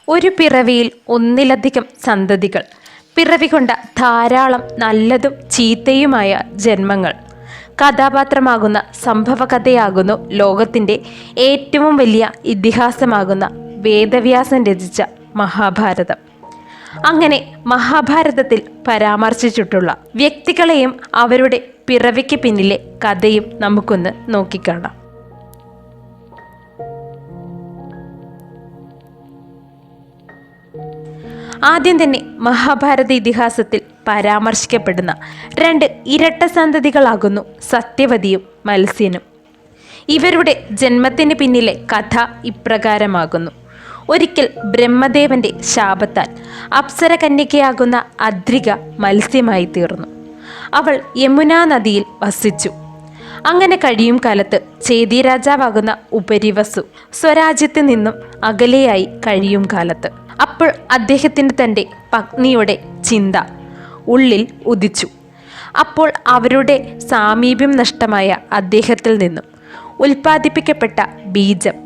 ഒരു പിറവിയിൽ ഒന്നിലധികം സന്തതികൾ, പിറവി കൊണ്ട ധാരാളം നല്ലതും ചീത്തയുമായ ജന്മങ്ങൾ. കഥാപാത്രമാകുന്ന സംഭവകഥയാകുന്നു ലോകത്തിൻ്റെ ഏറ്റവും വലിയ ഇതിഹാസമാകുന്ന വേദവ്യാസൻ രചിച്ച മഹാഭാരതം. അങ്ങനെ മഹാഭാരതത്തിൽ പരാമർശിച്ചിട്ടുള്ള വ്യക്തികളെയും അവരുടെ പിറവിക്ക് പിന്നിലെ കഥയും നമുക്കൊന്ന് നോക്കിക്കാണാം. ആദ്യം തന്നെ മഹാഭാരത ഇതിഹാസത്തിൽ പരാമർശിക്കപ്പെടുന്ന രണ്ട് ഇരട്ട സന്തതികളാകുന്നു സത്യവതിയും മത്സ്യനും. ഇവരുടെ ജന്മത്തിന് പിന്നിലെ കഥ ഇപ്രകാരമാകുന്നു. ഒരിക്കൽ ബ്രഹ്മദേവന്റെ ശാപത്താൽ അപ്സര കന്യകയാകുന്ന അദ്രിക മത്സ്യമായി തീർന്നു. അവൾ യമുനാ നദിയിൽ വസിച്ചു. അങ്ങനെ കഴിയും കാലത്ത് ചേതി രാജാവാകുന്ന ഉപരിവസു സ്വരാജ്യത്ത് നിന്നും അകലെയായി കഴിയും കാലത്ത് അപ്പോൾ അദ്ദേഹത്തിന് തൻ്റെ പത്നിയുടെ ചിന്ത ഉള്ളിൽ ഉദിച്ചു. അപ്പോൾ അവരുടെ സാമീപ്യം നഷ്ടമായ അദ്ദേഹത്തിൽ നിന്നും ഉൽപ്പാദിപ്പിക്കപ്പെട്ട ബീജം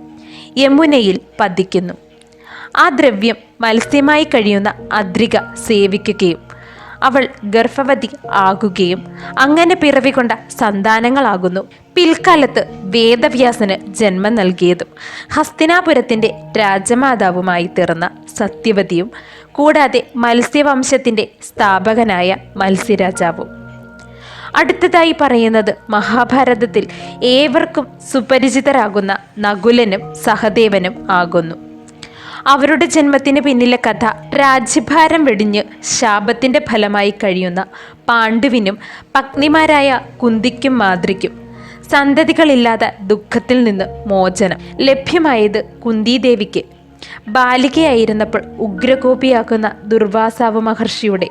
യമുനയിൽ പതിക്കുന്നു. ആ ദ്രവ്യം മത്സ്യമായി കഴിയുന്ന അദ്രിക സേവിക്കുകയും അവൾ ഗർഭവതി ആകുകയും അങ്ങനെ പിറവി കൊണ്ട സന്താനങ്ങളാകുന്നു പിൽക്കാലത്ത് വേദവ്യാസന് ജന്മം നൽകിയതും ഹസ്തിനാപുരത്തിൻ്റെ രാജമാതാവുമായി തീർന്ന സത്യവതിയും കൂടാതെ മത്സ്യവംശത്തിൻ്റെ സ്ഥാപകനായ മത്സ്യരാജാവും. അടുത്തതായി പറയുന്നത് മഹാഭാരതത്തിൽ ഏവർക്കും സുപരിചിതരാകുന്ന നകുലനും സഹദേവനും ആകുന്നു. അവരുടെ ജന്മത്തിന് പിന്നിലെ കഥ രാജ്യഭാരം വെടിഞ്ഞ് ശാപത്തിൻ്റെ ഫലമായി കഴിയുന്ന പാണ്ഡുവിനും പത്നിമാരായ കുന്തിക്കും മാദ്രിക്കും സന്തതികളില്ലാതെ ദുഃഖത്തിൽ നിന്ന് മോചനം ലഭ്യമായത് കുന്തിദേവിക്ക് ബാലികയായിരുന്നപ്പോൾ ഉഗ്രകോപിയാക്കുന്ന ദുർവാസാവ് മഹർഷിയുടെ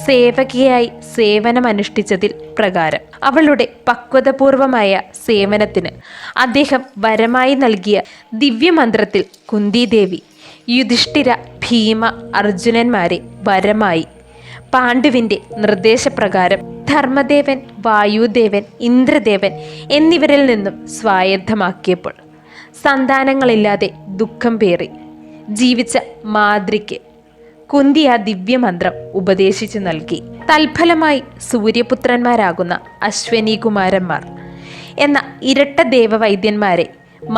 സേവകിയായി സേവനമനുഷ്ഠിച്ചതിൽ പ്രകാരം അവളുടെ പക്വതപൂർവമായ സേവനത്തിന് അദ്ദേഹം വരമായി നൽകിയ ദിവ്യമന്ത്രത്തിൽ കുന്തിദേവി യുധിഷ്ഠിര, ഭീമ, അർജുനന്മാരെ വരമായി പാണ്ഡുവിൻ്റെ നിർദ്ദേശപ്രകാരം ധർമ്മദേവൻ, വായുദേവൻ, ഇന്ദ്രദേവൻ എന്നിവരിൽ നിന്നും സ്വായത്തമാക്കിയപ്പോൾ സന്താനങ്ങളില്ലാതെ ദുഃഖം പേറി ജീവിച്ച മാദ്രിക്ക് കുന്തി ആ ദിവ്യമന്ത്രം ഉപദേശിച്ചു നൽകി. തൽഫലമായി സൂര്യപുത്രന്മാരാകുന്ന അശ്വനി കുമാരന്മാർ എന്ന ഇരട്ട ദേവവൈദ്യന്മാരെ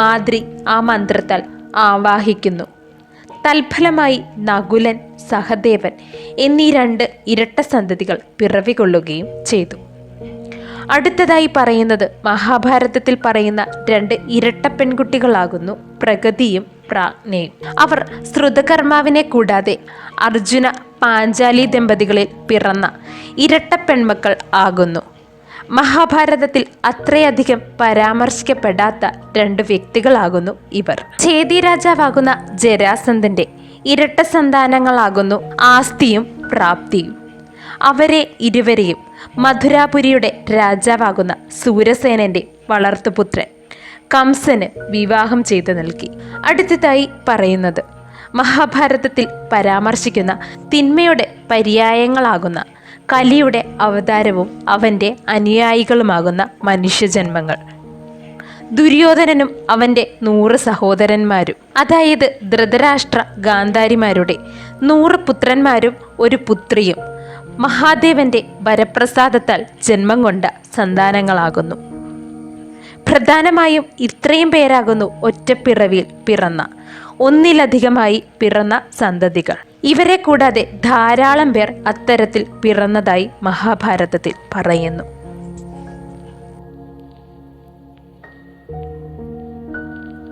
മാദ്രി ആ മന്ത്രത്താൽ ആവാഹിക്കുന്നു. തൽഫലമായി നകുലൻ, സഹദേവൻ എന്നീ രണ്ട് ഇരട്ട സന്തതികൾ പിറവികൊള്ളുകയും ചെയ്തു. അടുത്തതായി പറയുന്നത് മഹാഭാരതത്തിൽ പറയുന്ന രണ്ട് ഇരട്ട പെൺകുട്ടികളാകുന്നു പ്രഗതിയും പ്രാജ്ഞയും. അവർ ശ്രുതകർമാവിനെ കൂടാതെ അർജുന പാഞ്ചാലി ദമ്പതികളിൽ പിറന്ന ഇരട്ട പെൺമക്കൾ ആകുന്നു. മഹാഭാരതത്തിൽ അത്രയധികം പരാമർശിക്കപ്പെടാത്ത രണ്ട് വ്യക്തികളാകുന്നു ഇവർ. ചേതി രാജാവാകുന്ന ജരാസന്ധന്റെ ഇരട്ട സന്താനങ്ങളാകുന്നു ആസ്തിയും പ്രാപ്തിയും. അവരെ ഇരുവരെയും മധുരാപുരിയുടെ രാജാവാകുന്ന സൂരസേനന്റെ വളർത്തുപുത്രൻ കംസന് വിവാഹം ചെയ്തു നൽകി. അടുത്തതായി പറയുന്നത് മഹാഭാരതത്തിൽ പരാമർശിക്കുന്ന തിന്മയുടെ പര്യായങ്ങളാകുന്ന കലിയുടെ അവതാരവും അവൻ്റെ അനുയായികളുമാകുന്ന മനുഷ്യജന്മങ്ങൾ. ദുര്യോധനനും അവൻ്റെ 100 സഹോദരന്മാരും, അതായത് ധൃതരാഷ്ട്ര ഗാന്ധാരിമാരുടെ 100 പുത്രന്മാരും ഒരു പുത്രിയും മഹാദേവന്റെ വരപ്രസാദത്താൽ ജന്മം കൊണ്ട സന്താനങ്ങളാകുന്നു. പ്രധാനമായും ഇത്രയും പേരാകുന്നു ഒറ്റപ്പിറവിയിൽ പിറന്ന ഒന്നിലധികമായി പിറന്ന സന്തതികൾ. ഇവരെ കൂടാതെ ധാരാളം പേർ അത്തരത്തിൽ പിറന്നതായി മഹാഭാരതത്തിൽ പറയുന്നു.